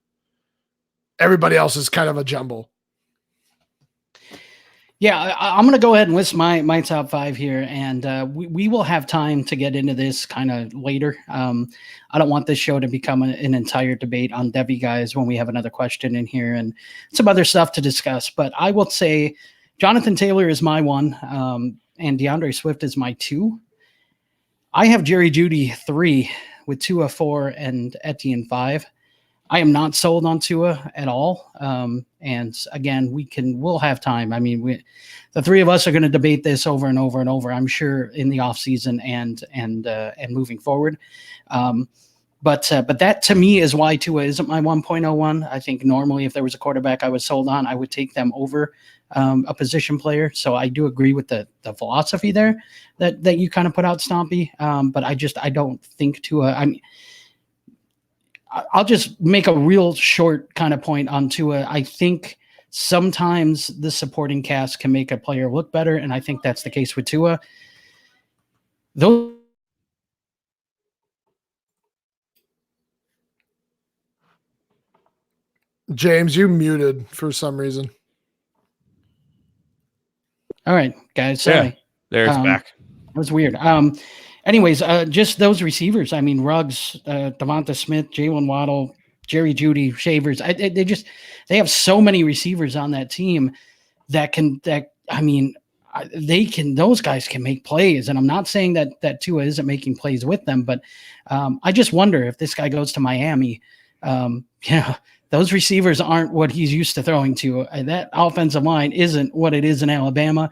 everybody else is kind of a jumble. Yeah, I'm going to go ahead and list my top 5 here, and we will have time to get into this kind of later. I don't want this show to become an entire debate on Devy guys when we have another question in here and some other stuff to discuss. But I will say Jonathan Taylor is my 1, and DeAndre Swift is my 2. I have Jerry Jeudy 3 with Tua 4 and Etienne 5. I am not sold on Tua at all. And again, we'll have time. I mean, the 3 of us are going to debate this over and over and over, I'm sure, in the off season and moving forward. But that to me is why Tua isn't my 1.01. I think normally if there was a quarterback I was sold on, I would take them over a position player. So I do agree with the philosophy there that you kind of put out, Stompy. But I don't think Tua. I mean, I'll just make a real short kind of point on Tua. I think sometimes the supporting cast can make a player look better, and I think that's the case with Tua. Those James, you muted for some reason. All right, guys. Sorry. Yeah, there it's back. That was weird. Anyways, just those receivers. I mean, Ruggs, Devonta Smith, Jalen Waddle, Jerry Jeudy, Shavers. They have so many receivers on that team those guys can make plays. And I'm not saying that Tua isn't making plays with them, but I just wonder if this guy goes to Miami, those receivers aren't what he's used to throwing to. That offensive line isn't what it is in Alabama.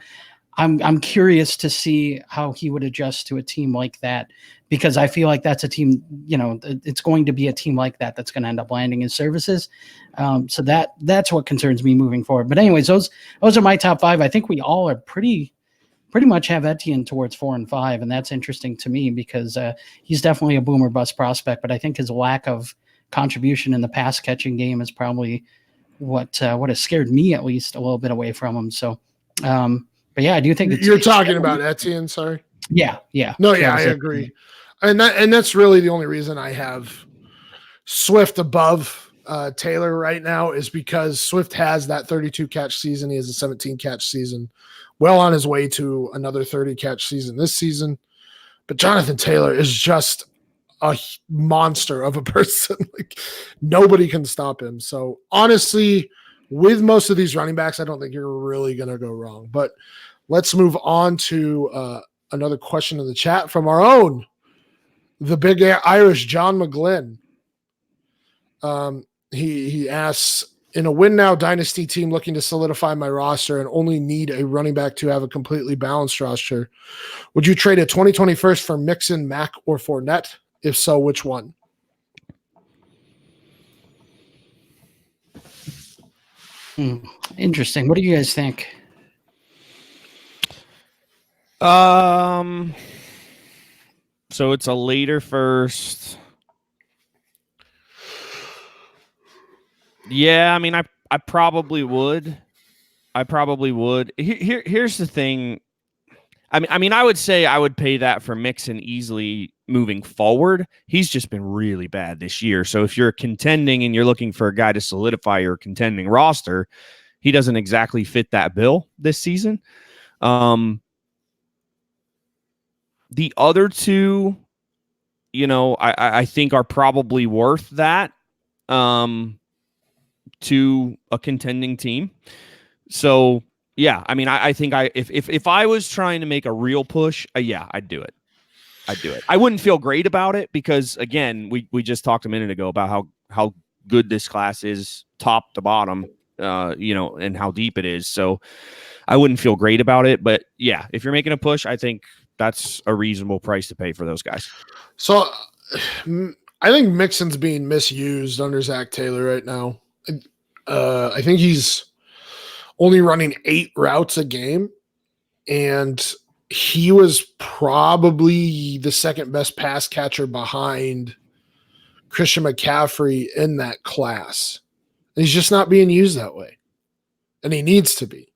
I'm curious to see how he would adjust to a team like that, because I feel like that's a team, it's going to be a team like that that's going to end up landing in services. So that's what concerns me moving forward. But anyways, those are my top 5. I think we all are pretty much have Etienne towards 4 and 5, and that's interesting to me because he's definitely a boomer bust prospect. But I think his lack of contribution in the pass catching game is probably what has scared me at least a little bit away from him. So. But yeah, I do think you're talking about Etienne. Sorry. Yeah. No, yeah, I agree, and that's really the only reason I have Swift above Taylor right now is because Swift has that 32 catch season. He has a 17 catch season, well on his way to another 30 catch season this season. But Jonathan Taylor is just a monster of a person. Like nobody can stop him. So honestly, with most of these running backs, I don't think you're really going to go wrong. But let's move on to another question in the chat from our own, the big Irish John McGlynn. He asks, in a win now dynasty team looking to solidify my roster and only need a running back to have a completely balanced roster, would you trade a 2021 for Mixon, Mack, or Fournette? If so, which one? Interesting. What do you guys think? So it's a later first. Yeah, I mean, I probably would. Here's the thing. I mean, I would say I would pay that for Mixon easily moving forward. He's just been really bad this year. So if you're contending and you're looking for a guy to solidify your contending roster, he doesn't exactly fit that bill this season. The other two, I think are probably worth that to a contending team. So yeah, I mean, I think if I was trying to make a real push, I'd do it. I wouldn't feel great about it because, again, we just talked a minute ago about how good this class is, top to bottom, and how deep it is. So I wouldn't feel great about it. But yeah, if you're making a push, I think that's a reasonable price to pay for those guys. So I think Mixon's being misused under Zach Taylor right now. I think he's only running 8 routes a game, and he was probably the second best pass catcher behind Christian McCaffrey in that class. And he's just not being used that way, and he needs to be.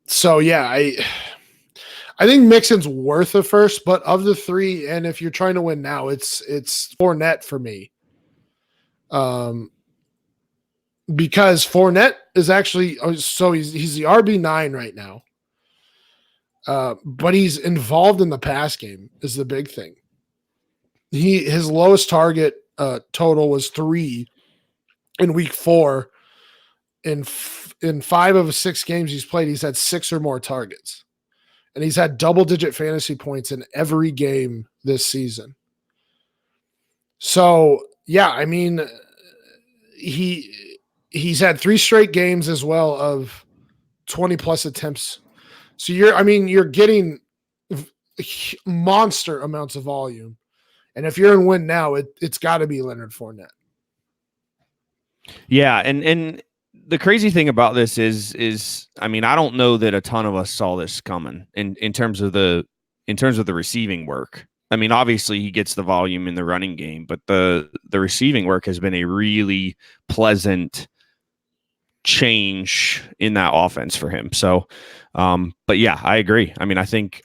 So yeah, I think Mixon's worth a first, but of the 3, and if you're trying to win now, it's Fournette for me. Because Fournette is actually, so he's the RB9 right now. But he's involved in the pass game is the big thing. His lowest target total was 3 in week 4. In 5 of 6 games he's played, he's had 6 or more targets. And he's had double-digit fantasy points in every game this season. So, yeah, I mean, he's had 3 straight games as well of 20-plus attempts. So you're getting monster amounts of volume. And if you're in win now, it's got to be Leonard Fournette. Yeah, and the crazy thing about this is I mean, I don't know that a ton of us saw this coming in terms of the receiving work. I mean, obviously he gets the volume in the running game, but the receiving work has been a really pleasant change in that offense for him. So, but yeah, I agree. I mean, I think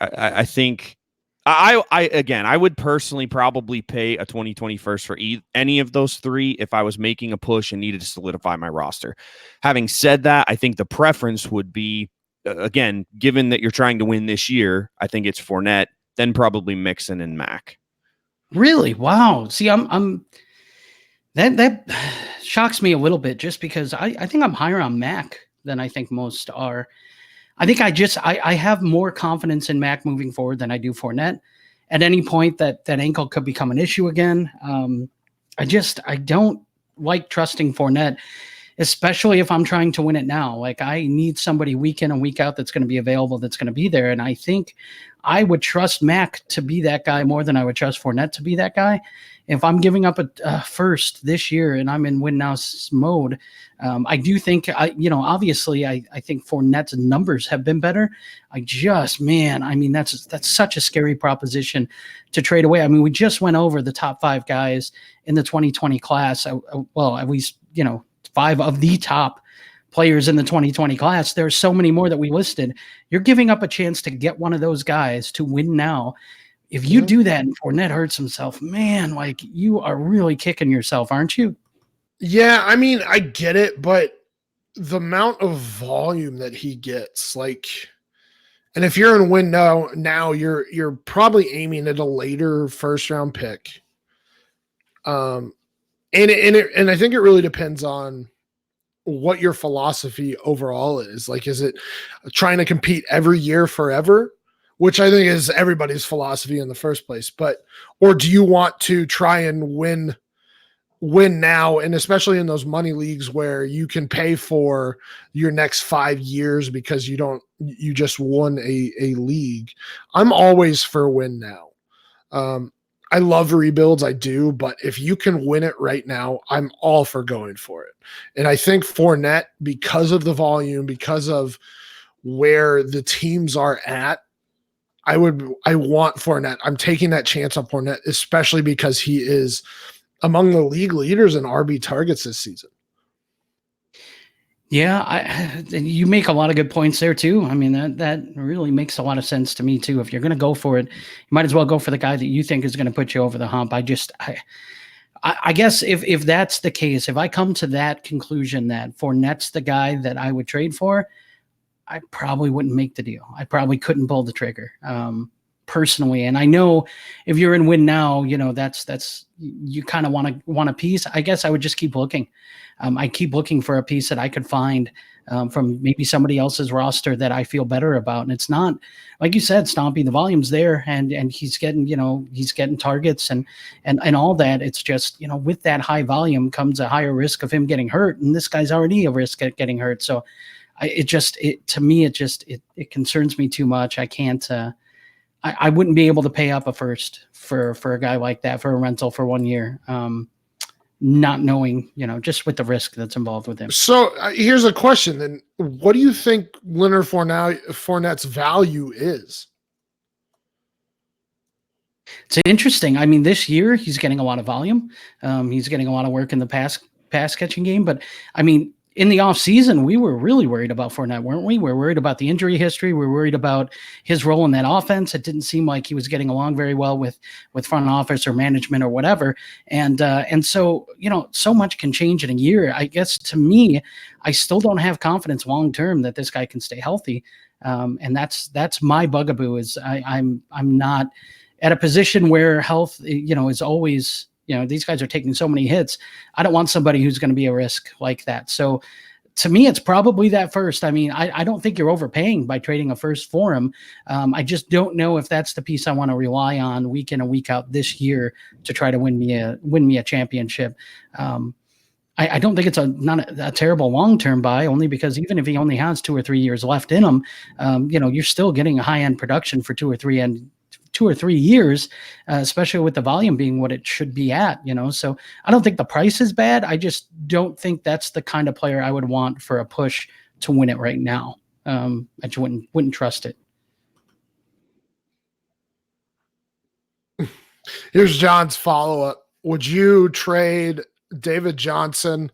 I would personally probably pay a 2020 first for any of those three if I was making a push and needed to solidify my roster. Having said that, I think the preference would be, again, given that you're trying to win this year, I think it's Fournette, then probably Mixon and Mac. Really? Wow. See, I'm that shocks me a little bit just because I think I'm higher on Mac than I think most are. I think I have more confidence in Mac moving forward than I do Fournette. At any point that ankle could become an issue again. I don't like trusting Fournette, especially if I'm trying to win it now. Like, I need somebody week in and week out that's going to be available, that's going to be there. And I think I would trust Mac to be that guy more than I would trust Fournette to be that guy. If I'm giving up a first this year and I'm in win now mode, I do think obviously I think Fournette's numbers have been better. That's such a scary proposition to trade away. I mean, we just went over the top 5 guys in the 2020 class. Well, at least, 5 of the top players in the 2020 class. There's so many more that we listed. You're giving up a chance to get one of those guys to win now. If you do that and Fournette hurts himself, man, like, you are really kicking yourself, aren't you? Yeah, I mean, I get it, but the amount of volume that he gets, like, and if you're in win now you're probably aiming at a later first round pick. And I think it really depends on what your philosophy overall is. Like, is it trying to compete every year forever, which I think is everybody's philosophy in the first place, or do you want to try and win now, and especially in those money leagues where you can pay for your next 5 years because you just won a league. I'm always for win now. I love rebuilds, I do, but if you can win it right now, I'm all for going for it. And I think Fournette, because of the volume, because of where the teams are at, I want Fournette. I'm taking that chance on Fournette, especially because he is among the league leaders in RB targets this season. Yeah, you make a lot of good points there too. I mean, that really makes a lot of sense to me too. If you're going to go for it, you might as well go for the guy that you think is going to put you over the hump. I guess if that's the case, if I come to that conclusion that Fournette's the guy that I would trade for, I probably wouldn't make the deal. I probably couldn't pull the trigger. Personally, and I know if you're in win now, that's you kind of want a piece. I guess I would just keep looking. I keep looking for a piece that I could find from maybe somebody else's roster that I feel better about. And it's not, like you said, Stompy, the volume's there, and he's getting targets and all that. It's just, with that high volume comes a higher risk of him getting hurt, and this guy's already a risk at getting hurt. So it concerns me too much. I can't. I wouldn't be able to pay up a first for a guy like that, for a rental for 1 year, not knowing, just with the risk that's involved with him. So here's a question then. What do you think Leonard Fournette's value is? It's interesting. I mean, this year he's getting a lot of volume. He's getting a lot of work in the pass catching game. But I mean, in the offseason, we were really worried about Fournette, weren't we? We're worried about the injury history. We're worried about his role in that offense. It didn't seem like he was getting along very well with front office or management or whatever. And so, so much can change in a year. I guess, to me, I still don't have confidence long-term that this guy can stay healthy. And that's my bugaboo. Is I'm not at a position where health, is always, these guys are taking so many hits. I don't want somebody who's going to be a risk like that. So to me, it's probably that first. I mean, I don't think you're overpaying by trading a first for him. I just don't know if that's the piece I want to rely on week in and week out this year to try to win me a championship. I don't think it's not a terrible long-term buy, only because even if he only has 2 or 3 years left in him, you're still getting a high-end production for 2 or 3 2 or 3 years, especially with the volume being what it should be at, So I don't think the price is bad. I just don't think that's the kind of player I would want for a push to win it right now. I just wouldn't trust it. Here's John's follow-up. Would you trade David Johnson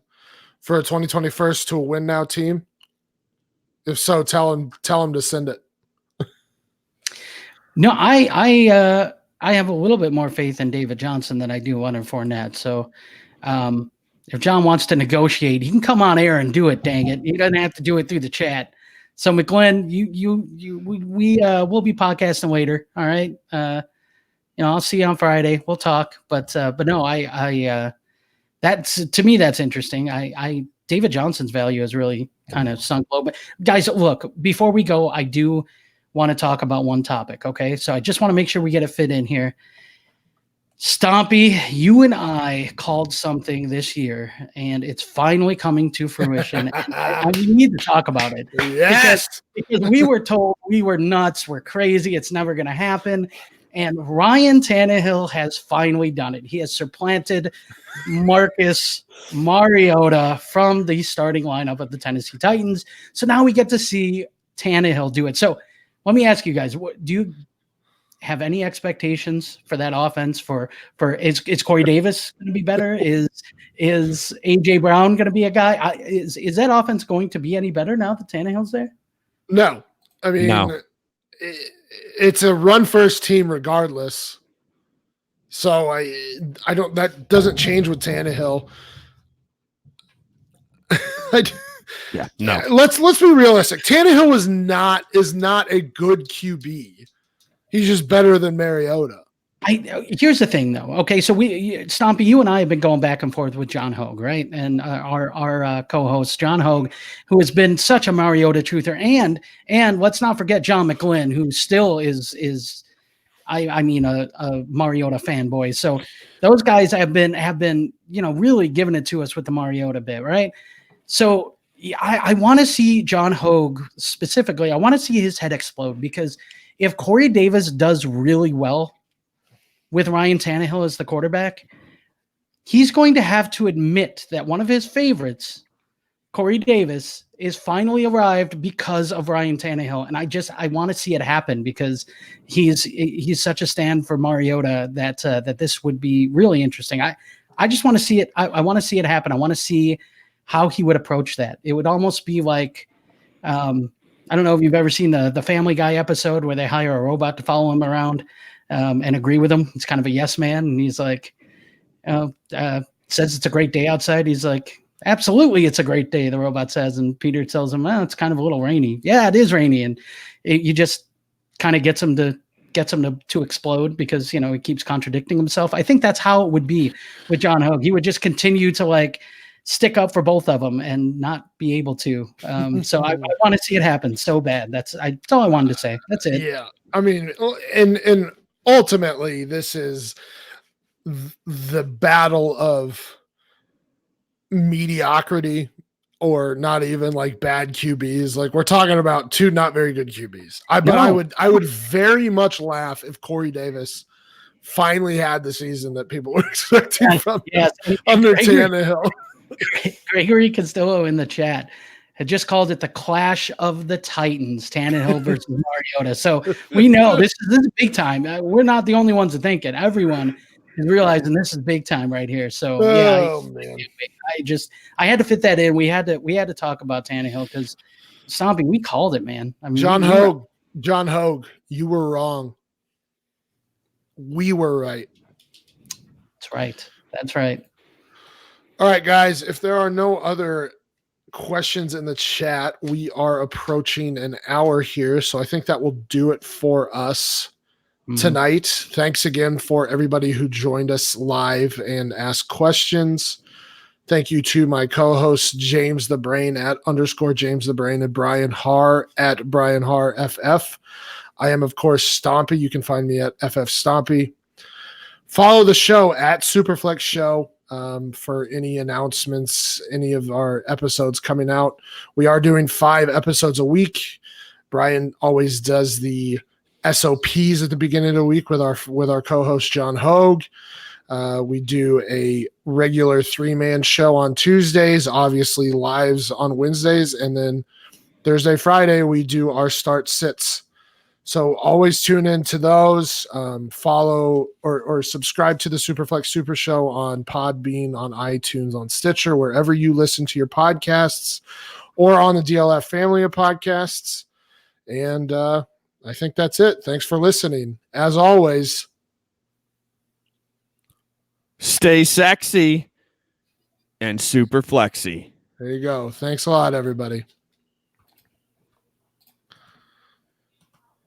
for a 2021 to a win now team? If so, tell him to send it. No, I have a little bit more faith in David Johnson than I do Leonard Fournette. So if John wants to negotiate, he can come on air and do it. Dang it, he doesn't have to do it through the chat. So McGlenn, we'll be podcasting later. All right. I'll see you on Friday. We'll talk. But no, that's, to me, that's interesting. David Johnson's value has really kind of sunk low. But guys, look, before we go, I do want to talk about one topic. Okay. So I just want to make sure we get it fit in here. Stompy, you and I called something this year, and it's finally coming to fruition. And we need to talk about it. Yes. Because we were told we were nuts. We're crazy. It's never going to happen. And Ryan Tannehill has finally done it. He has supplanted Marcus Mariota from the starting lineup of the Tennessee Titans. So now we get to see Tannehill do it. So let me ask you guys, do you have any expectations for that offense? Is Corey Davis going to be better? Is AJ Brown going to be a guy? Is that offense going to be any better now that Tannehill's there? No. I mean, no. It's a run first team regardless. So I don't, that doesn't change with Tannehill. Yeah, no. Let's be realistic. Tannehill is not a good QB. He's just better than Mariota. Here's the thing, though. Okay, so Stompy, you and I have been going back and forth with John Hogue, right? And our co-host John Hogue, who has been such a Mariota truther, and let's not forget John McGlynn, who still is a Mariota fanboy. So those guys have been really giving it to us with the Mariota bit, right? So I want to see John Hogue specifically. I want to see his head explode, because if Corey Davis does really well with Ryan Tannehill as the quarterback, he's going to have to admit that one of his favorites, Corey Davis, is finally arrived because of Ryan Tannehill. And I want to see it happen, because he's such a stand for Mariota that this would be really interesting. I just want to see it. I want to see it happen. I want to see how he would approach that. It would almost be like, I don't know if you've ever seen the Family Guy episode where they hire a robot to follow him around and agree with him. It's kind of a yes man. And he's like, says it's a great day outside. He's like, absolutely, it's a great day, the robot says. And Peter tells him, well, it's kind of a little rainy. Yeah, it is rainy. And you just kind of gets him to explode, because, he keeps contradicting himself. I think that's how it would be with John Hogue. He would just continue to stick up for both of them and not be able to. So I want to see it happen so bad. That's all I wanted to say. That's it. Yeah. I mean, and ultimately this is the battle of mediocrity, or not even bad QBs. We're talking about two not very good QBs. I would very much laugh if Corey Davis finally had the season that people were expecting from under Tannehill. Gregory Castillo in the chat had just called it the clash of the Titans, Tannehill versus Mariota. So we know this is big time. We're not the only ones to think it. Everyone is realizing this is big time right here. So man. I had to fit that in. We had to talk about Tannehill, because Stompy, we called it, man. I mean, John Hogue, you were wrong. We were right. That's right. All right, guys, if there are no other questions in the chat, we are approaching an hour here. So I think that will do it for us tonight. Thanks again for everybody who joined us live and asked questions. Thank you to my co-hosts, James the Brain at _James the Brain, and Brian Haar at Brian Haar FF. I am, of course, Stompy. You can find me at FF Stompy. Follow the show at Superflex Show. For any announcements, any of our episodes coming out. We are doing 5 episodes a week. Brian always does the SOPs at the beginning of the week with our co-host John Hogue. We do a regular 3-man show on Tuesdays, obviously lives on Wednesdays, and then Thursday, Friday, we do our start sits. So always tune in to those. Follow or subscribe to the Superflex Super Show on Podbean, on iTunes, on Stitcher, wherever you listen to your podcasts, or on the DLF family of podcasts. And I think that's it. Thanks for listening. As always, stay sexy and super flexy. There you go. Thanks a lot, everybody.